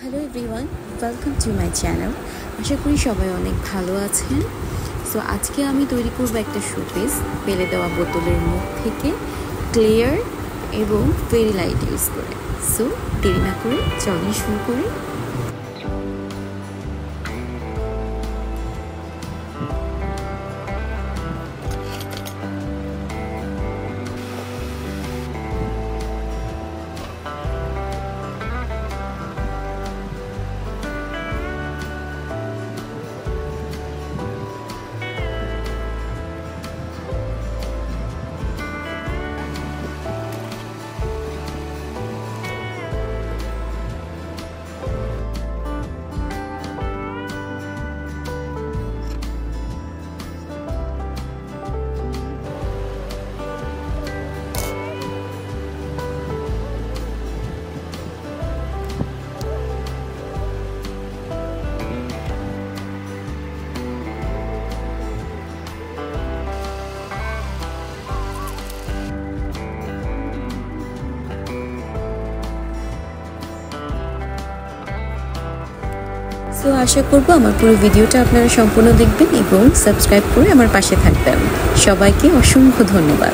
Hello everyone, welcome to my channel. আশা করি সবাই অনেক ভালো আছেন। সো আজকে আমি তৈরি করব একটা শোপিস ফেলে দেওয়া বোতলের মুখ থেকে ক্লিয়ার এবং ফেরি লাইট ইউজ করে। সো দেরি না করে চলুন শুরু করি। সো আশা করব আমার পুরো ভিডিওটা আপনারা সম্পূর্ণ দেখবেন এবং সাবস্ক্রাইব করে আমার পাশে থাকবেন। সবাইকে অসংখ্য ধন্যবাদ।